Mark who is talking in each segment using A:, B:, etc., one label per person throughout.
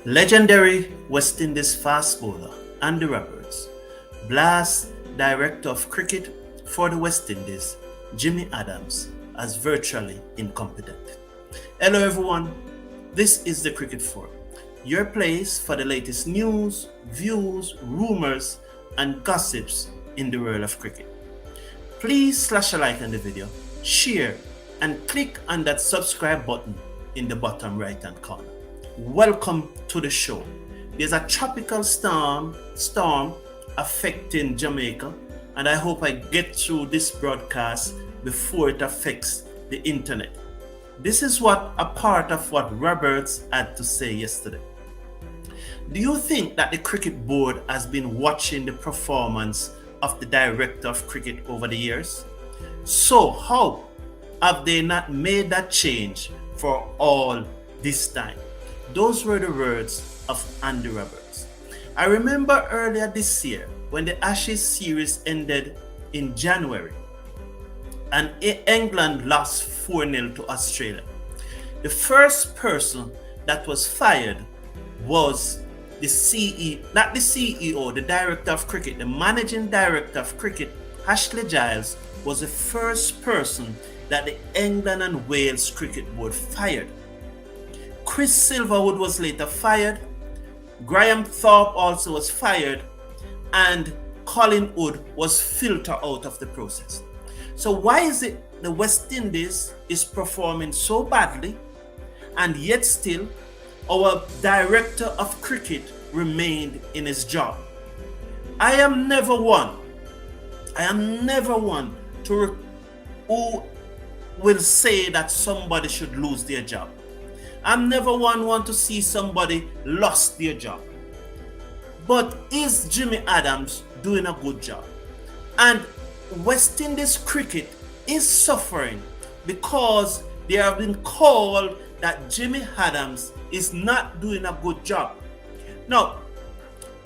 A: Legendary West Indies fast bowler Andy Roberts blasts director of cricket for the West Indies, Jimmy Adams, as virtually incompetent. Hello everyone, this is the Cricket Forum, your place for the latest news, views, rumors, and gossips in the world of cricket. Please slash a like on the video, share, and click on that subscribe button in the bottom right hand corner. Welcome to the show. There's a tropical storm affecting Jamaica, and I hope I get through this broadcast before it affects the internet. This is a part of what Roberts had to say yesterday. Do you think that the cricket board has been watching the performance of the director of cricket over the years? So how have they not made that change for all this time? Those were the words of Andy Roberts. I remember earlier this year when the Ashes series ended in January and England lost 4-0 to Australia. The first person that was fired was the CEO, the director of cricket, the managing director of cricket, Ashley Giles, was the first person that the England and Wales Cricket Board fired. Chris Silverwood was later fired, Graham Thorpe also was fired, and Colin Wood was filtered out of the process. So why is it the West Indies is performing so badly and yet still our director of cricket remained in his job? I am never one who will say that somebody should lose their job. I'm never want to see somebody lost their job. But is Jimmy Adams doing a good job? And West Indies cricket is suffering because they have been called that Jimmy Adams is not doing a good job. Now,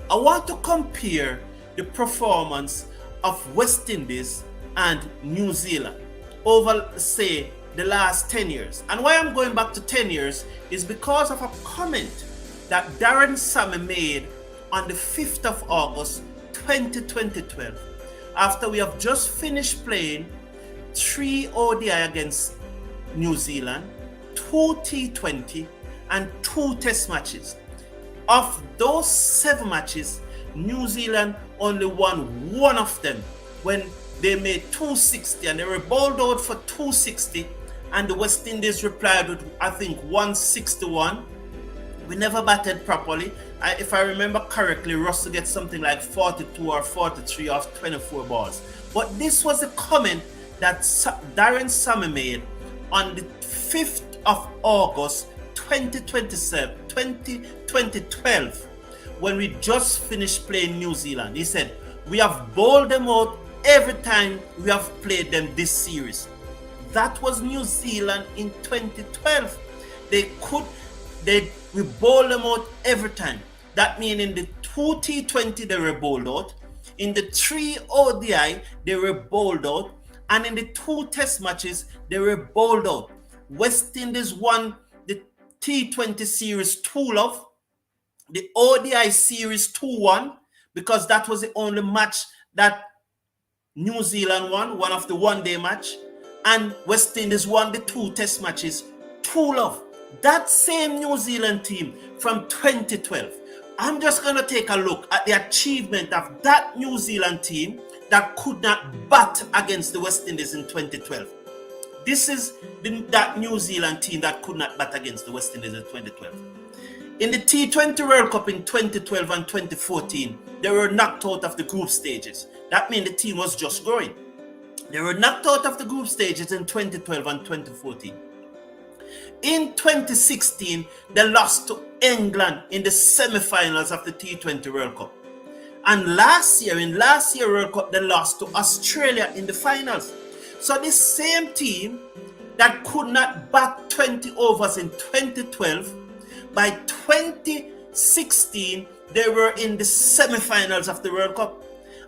A: I want to compare the performance of West Indies and New Zealand over, say, the last 10 years. And why I'm going back to 10 years is because of a comment that Darren Sammy made on the 5th of August 2012 after we have just finished playing 3 ODI against New Zealand, 2 T20 and 2 test matches. Of those 7 matches, New Zealand only won one of them when they made 260 and they were bowled out for 260, and the West Indies replied with, I think, 161. We never batted properly. If I remember correctly, Russell gets something like 42 or 43 off 24 balls. But this was a comment that Darren Sammy made on the 5th of August 2012, when we just finished playing New Zealand. He said, we have bowled them out every time we have played them this series. That was New Zealand in 2012. We bowled them out every time. That means in the 2 T20 they were bowled out, in the 3 ODI they were bowled out, and in the 2 test matches they were bowled out. West Indies won the T20 series 2-0, the ODI series 2-1, because that was the only match that New Zealand won, one of the one-day match, and West Indies won the 2 test matches 2-0. That same New Zealand team from 2012. I'm just going to take a look at the achievement of that New Zealand team that could not bat against the West Indies in 2012. This is that New Zealand team that could not bat against the West Indies in 2012. In the T20 World Cup in 2012 and 2014, they were knocked out of the group stages. That means the team was just growing. They were knocked out of the group stages in 2012 and 2014. In 2016, they lost to England in the semi-finals of the T20 World Cup. And in last year World Cup, they lost to Australia in the finals. So this same team that could not bat 20 overs in 2012, by 2016, they were in the semi-finals of the World Cup.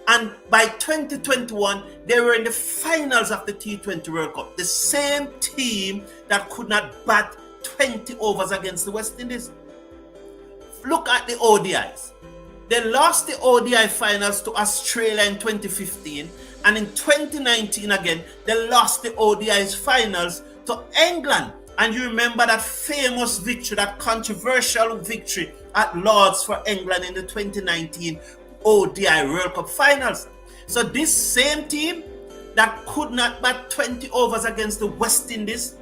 A: And by 2021, they were in the finals of the T20 World Cup. The same team that could not bat 20 overs against the West Indies. Look at the ODIs. They lost the ODI finals to Australia in 2015, and in 2019 again, they lost the ODI's finals to England. And you remember that famous victory, that controversial victory at Lord's for England in the 2019 ODI World Cup finals. So this same team that could not bat 20 overs against the West Indies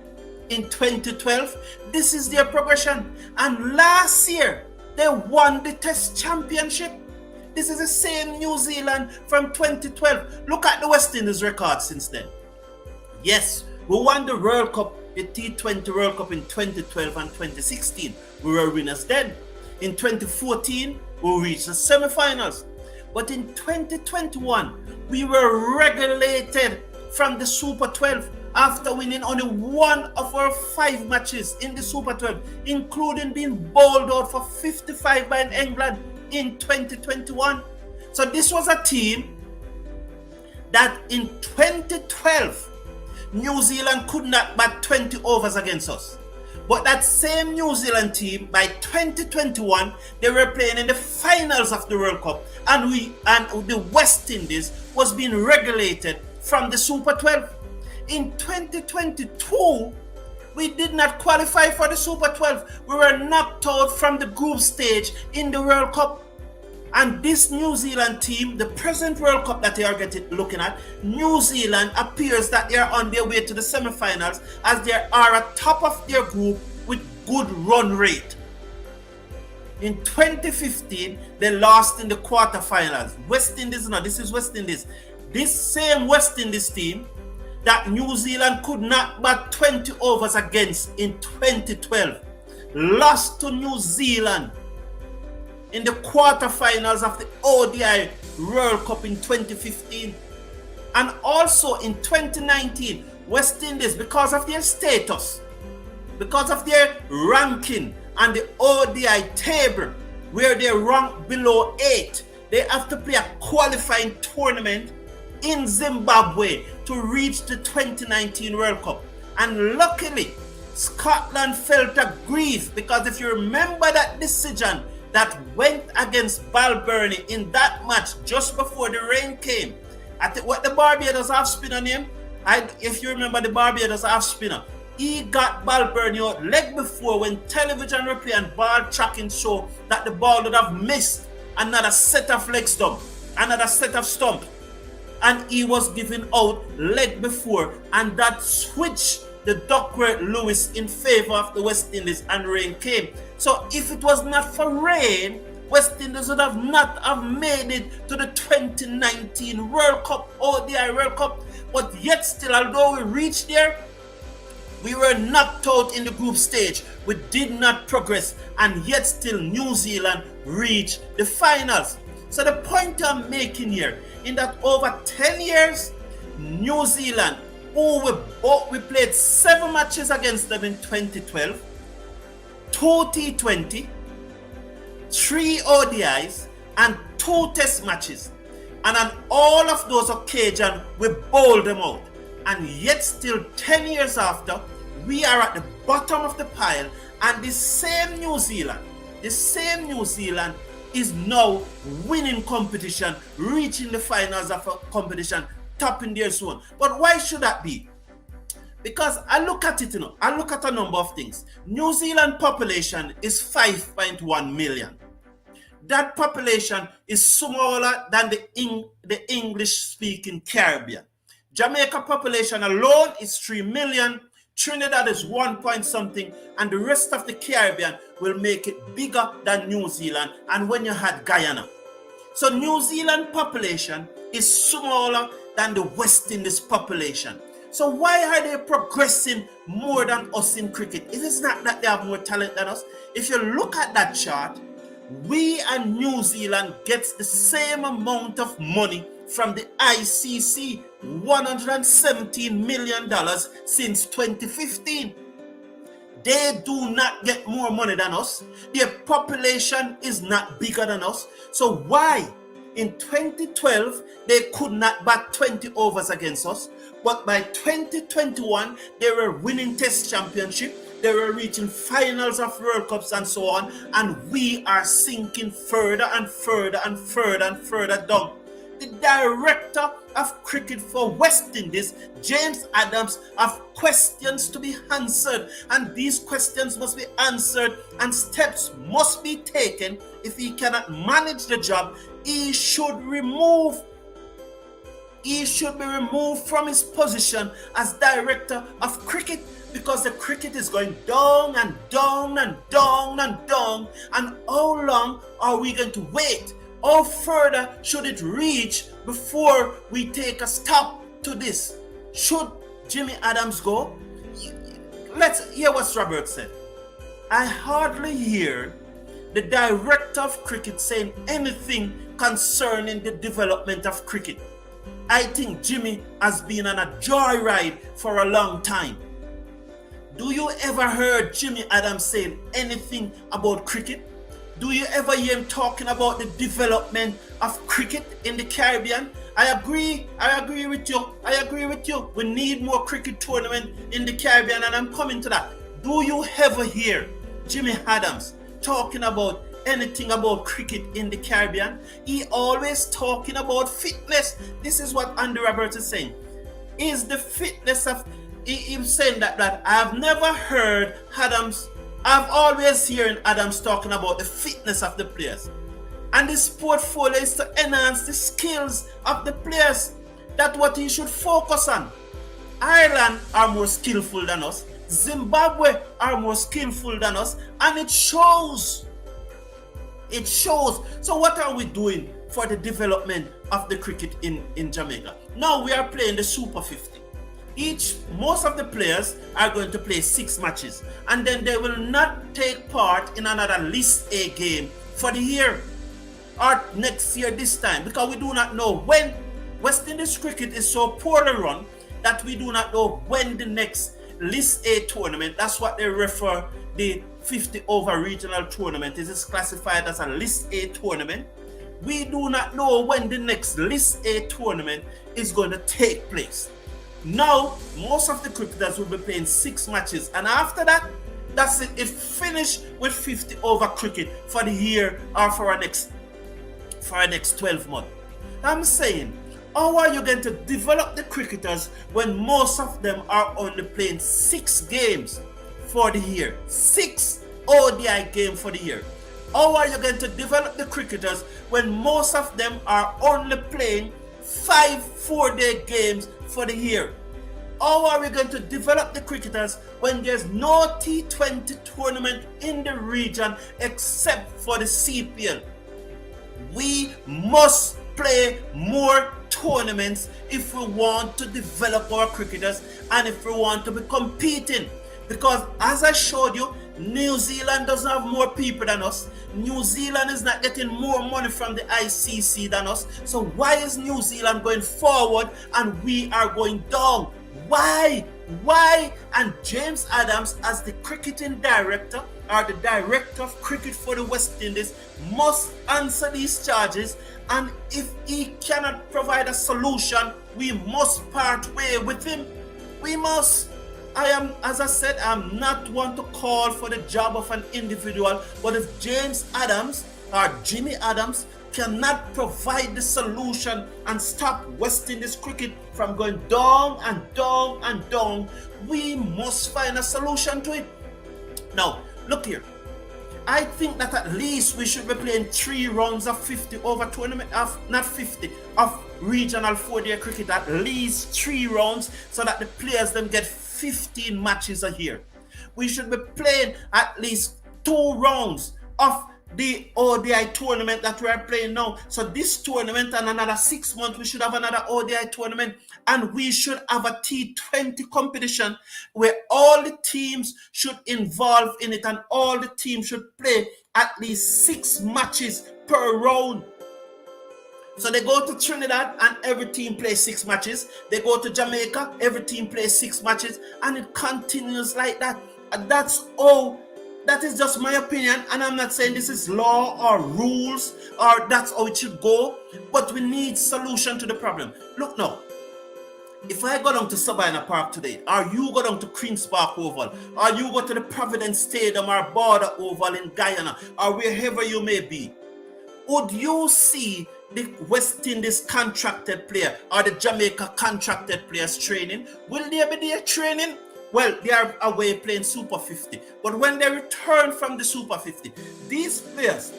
A: in 2012, this is their progression. And last year, they won the Test Championship. This is the same New Zealand from 2012. Look at the West Indies record since then. Yes, we won the World Cup, the T20 World Cup in 2012 and 2016. We were winners then. In 2014, we reached the semi-finals. But in 2021, we were regulated from the Super 12 after winning only one of our 5 matches in the Super 12, including being bowled out for 55 by England in 2021. So this was a team that in 2012, New Zealand could not bat 20 overs against us. But that same New Zealand team, by 2021, they were playing in the finals of the World Cup, and the West Indies was being regulated from the Super 12. In 2022, we did not qualify for the Super 12. We were knocked out from the group stage in the World Cup. And this New Zealand team, the present World Cup that they are looking at, New Zealand appears that they are on their way to the semi-finals, as they are at top of their group with good run rate. In 2015, they lost in the quarterfinals. West Indies, no, this is West Indies. This same West Indies team that New Zealand could not bat 20 overs against in 2012 lost to New Zealand in the quarterfinals of the ODI World Cup in 2015. And also in 2019, West Indies, because of their status, because of their ranking and the ODI table, where they rank below 8, they have to play a qualifying tournament in Zimbabwe to reach the 2019 World Cup. And luckily, Scotland felt aggrieved, because if you remember that decision that went against Balbirnie in that match just before the rain came, what the Barbados half spinner name, if you remember the Barbados half spinner, he got Balbirnie out leg before, when television replay and ball tracking show that the ball would have missed another set of leg stump, another set of stump, and he was given out leg before, and that switched the Duckworth-Lewis in favor of the West Indies, and rain came. So if it was not for rain, West Indies would have not have made it to the 2019 World Cup, ODI World Cup. But yet still, although we reached there, we were knocked out in the group stage. We did not progress, and yet still New Zealand reached the finals. So the point I'm making here, in that over 10 years, New Zealand, we played 7 matches against them in 2012, 2 T20, 3 ODIs, and 2 test matches. And on all of those occasions, we bowled them out. And yet still 10 years after, we are at the bottom of the pile, and the same New Zealand is now winning competition, reaching the finals of a competition, topping their zone. But why should that be? Because I look at it, I look at a number of things. New Zealand population is 5.1 million. That population is smaller than the English-speaking Caribbean. Jamaica population alone is 3 million. Trinidad is 1 point something, and the rest of the Caribbean will make it bigger than New Zealand, and when you had Guyana. So New Zealand population is smaller than the West Indies population. So why are they progressing more than us in cricket? It is not that they have more talent than us. If you look at that chart, we and New Zealand gets the same amount of money from the ICC, $117 million since 2015. They do not get more money than us. Their population is not bigger than us. So why in 2012 they could not bat 20 overs against us, but by 2021 they were winning Test Championship, They were reaching finals of World Cups and so on, and we are sinking further and further and further and further down. The director of cricket for West Indies, James Adams, have questions to be answered, and these questions must be answered and steps must be taken. If he cannot manage the job, he should be removed from his position as director of cricket, because the cricket is going down and down and down and down. And how long are we going to wait? How further should it reach before we take a stop to this? Should Jimmy Adams go? Let's hear what Robert said. I hardly hear the director of cricket saying anything concerning the development of cricket. I think Jimmy has been on a joyride for a long time. Do you ever hear Jimmy Adams saying anything about cricket? Do you ever hear him talking about the development of cricket in the Caribbean? I agree with you. We need more cricket tournament in the Caribbean, and I'm coming to that. Do you ever hear Jimmy Adams talking about anything about cricket in the Caribbean? He always talking about fitness. This is what Andy Roberts is saying. Is the fitness of he's saying that I have never heard Adams. I've always heard Adams talking about the fitness of the players. And this portfolio is to enhance the skills of the players. That's what he should focus on. Ireland are more skillful than us. Zimbabwe are more skillful than us. And it shows. It shows. So what are we doing for the development of the cricket in Jamaica? Now we are playing the Super 50. Most of the players are going to play 6 matches, and then they will not take part in another List A game for the year or next year this time, because we do not know when. West Indies cricket is so poorly run that we do not know when the next List A tournament, that's what they refer the 50 over regional tournament, is classified as a List A tournament. We do not know when the next List A tournament is going to take place. Now, most of the cricketers will be playing 6 matches, and after that, that's it. It finished with 50 over cricket for the year or for our next 12 months. I'm saying, how are you going to develop the cricketers when most of them are only playing 6 games for the year? 6 ODI games for the year. How are you going to develop the cricketers when most of them are only playing 5 4-day games for the year? How are we going to develop the cricketers when there's no T20 tournament in the region except for the CPL? We must play more tournaments if we want to develop our cricketers and if we want to be competing. Because as I showed you, New Zealand doesn't have more people than us. New Zealand is not getting more money from the ICC than us. So why is New Zealand going forward and we are going down? Why? And James Adams, as the cricketing director or the director of cricket for the West Indies, must answer these charges. And if he cannot provide a solution, we must part way with him. We must. As I said, I'm not one to call for the job of an individual, but if James Adams or Jimmy Adams cannot provide the solution and stop West Indies cricket from going down and down and down, we must find a solution to it. Now, look here. I think that at least we should be playing 3 rounds of 50 over tournament, of regional 4-day cricket, at least 3 rounds, so that the players then get 15 matches a year. We should be playing at least 2 rounds of the ODI tournament that we are playing now. So this tournament and another 6 months, we should have another ODI tournament, and we should have a T20 competition where all the teams should involve in it, and all the teams should play at least 6 matches per round. So they go to Trinidad and every team plays 6 matches. They go to Jamaica, every team plays 6 matches, and it continues like that. And that is just my opinion, and I'm not saying this is law or rules or that's how it should go, but we need solution to the problem. Look now, If I go down to Sabina Park today, or you go down to Queen's Park Oval, or you go to the Providence Stadium or Border Oval in Guyana, or wherever you may be, would you see the West Indies contracted player or the Jamaica contracted players training? Will they be there training? Well, they are away playing Super 50. But when they return from the Super 50, these players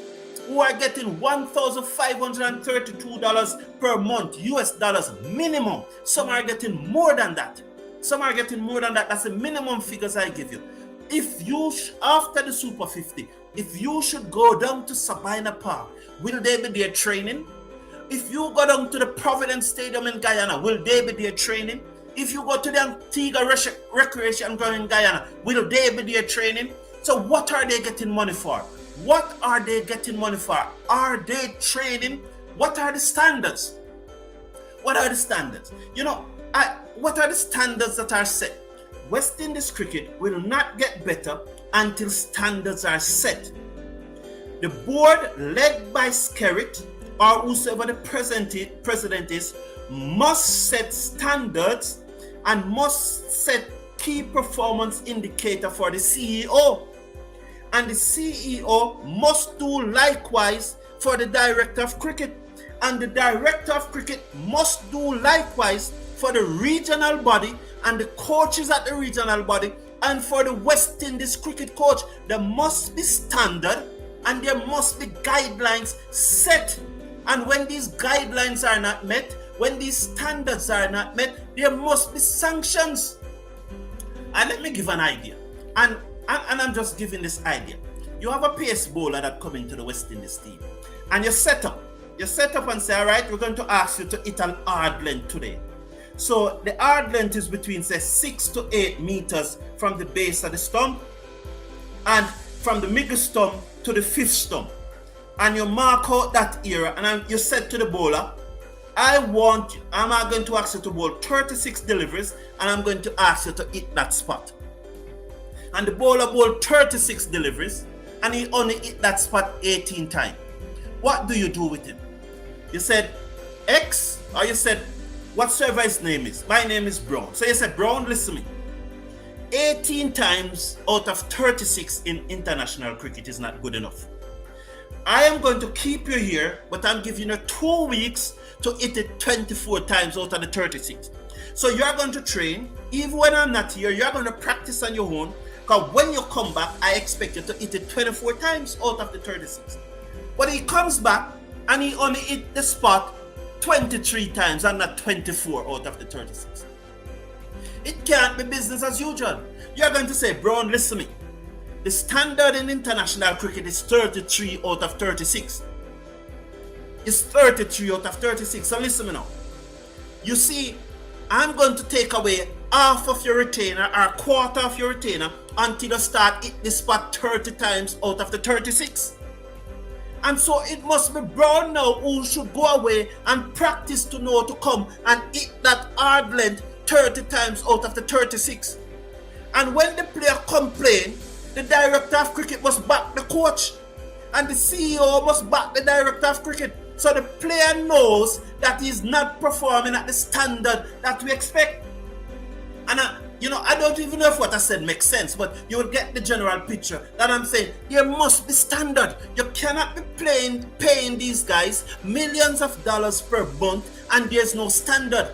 A: who are getting $1,532 per month, US dollars minimum, some are getting more than that. Some are getting more than that. That's the minimum figures I give you. If you, after the Super 50, if you should go down to Sabina Park, will they be there training? If you go down to the Providence Stadium in Guyana, will they be there training? If you go to the Antigua Recreation Ground in Guyana, will they be there training? So what are they getting money for? What are they getting money for? Are they training? What are the standards? What are the standards? What are the standards that are set? West Indies cricket will not get better until standards are set. The board, led by Skerritt, or whosoever the president is, must set standards and must set key performance indicator for the CEO. And the CEO must do likewise for the director of cricket. And the director of cricket must do likewise for the regional body and the coaches at the regional body and for the West Indies cricket coach. There must be standard and there must be guidelines set. And when these guidelines are not met, when these standards are not met, there must be sanctions. And let me give an idea. And I'm just giving this idea. You have a pace bowler that come into the West Indies team. And you set up and say, all right, we're going to ask you to hit an hard length today. So the hard length is between, say, 6 to 8 meters from the base of the stump and from the middle stump to the fifth stump. And you mark out that area and you said to the bowler, I'm going to ask you to bowl 36 deliveries and I'm going to ask you to hit that spot. And the bowler bowled 36 deliveries and he only hit that spot 18 times. What do you do with him? You said X, or you said whatsoever his name is. My name is Brown. So you said, Brown, listen to me. 18 times out of 36 in international cricket is not good enough. I am going to keep you here, but I'm giving you 2 weeks to hit it 24 times out of the 36. So you're going to train. Even when I'm not here, you're going to practice on your own. Because when you come back, I expect you to hit it 24 times out of the 36. But he comes back and he only hit the spot 23 times and not 24 out of the 36. It can't be business as usual. You're going to say, Brown, listen to me. The standard in international cricket is 33 out of 36. It's 33 out of 36. So listen to me now. You see, I'm going to take away half of your retainer or quarter of your retainer until you start hit the spot 30 times out of the 36. And so it must be Brown now who should go away and practice to know to come and hit that hard length 30 times out of the 36. And when the player complain, the director of cricket must back the coach. And the CEO must back the director of cricket. So the player knows that he's not performing at the standard that we expect. And I don't even know if what I said makes sense, but you will get the general picture that I'm saying. There must be standard. You cannot be paying these guys millions of dollars per month and there's no standard.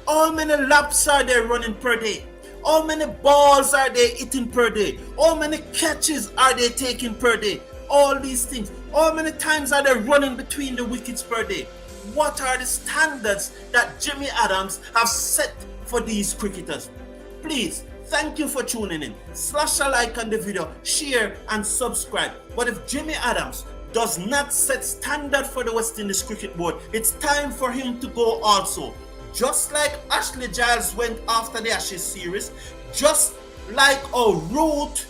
A: How many laps are they running per day? How many balls are they hitting per day? How many catches are they taking per day? All these things. How many times are they running between the wickets per day? What are the standards that Jimmy Adams have set for these cricketers? Please, thank you for tuning in. Slash a like on the video, share and subscribe. But if Jimmy Adams does not set standard for the West Indies Cricket Board, it's time for him to go also. Just like Ashley Giles went after the Ashes series, just like Root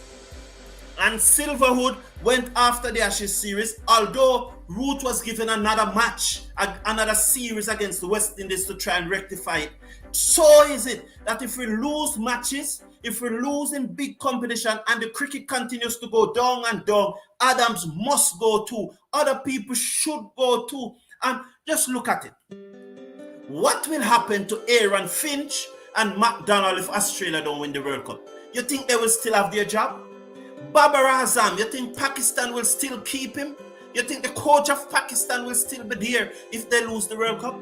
A: and Silverwood went after the Ashes series, although Root was given another match, another series against the West Indies to try and rectify it. So is it that if we lose matches, if we lose in big competition and the cricket continues to go down and down, Adams must go too. Other people should go too. And just look at it. What will happen to Aaron Finch and McDonald if Australia don't win the World Cup? You think they will still have their job? Babar Azam, you think Pakistan will still keep him? You think the coach of Pakistan will still be there if they lose the World Cup?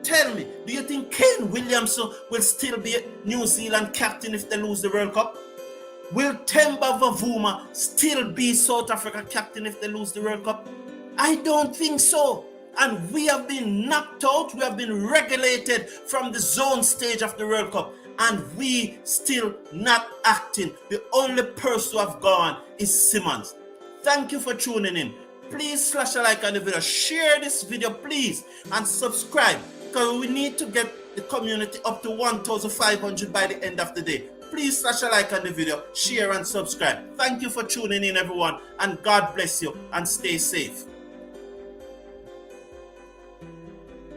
A: Tell me, do you think Kane Williamson will still be New Zealand captain if they lose the World Cup? Will Themba Bavuma still be South Africa captain if they lose the World Cup? I don't think so. And we have been knocked out, we have been regulated from the zone stage of the World Cup, and we still not acting. The only person who have gone is Simmons. Thank you for tuning in. Please slash a like on the video, share this video please, and subscribe, because we need to get the community up to 1,500 by the end of the day. Please slash a like on the video, share and subscribe. Thank you for tuning in everyone, and God bless you and stay safe.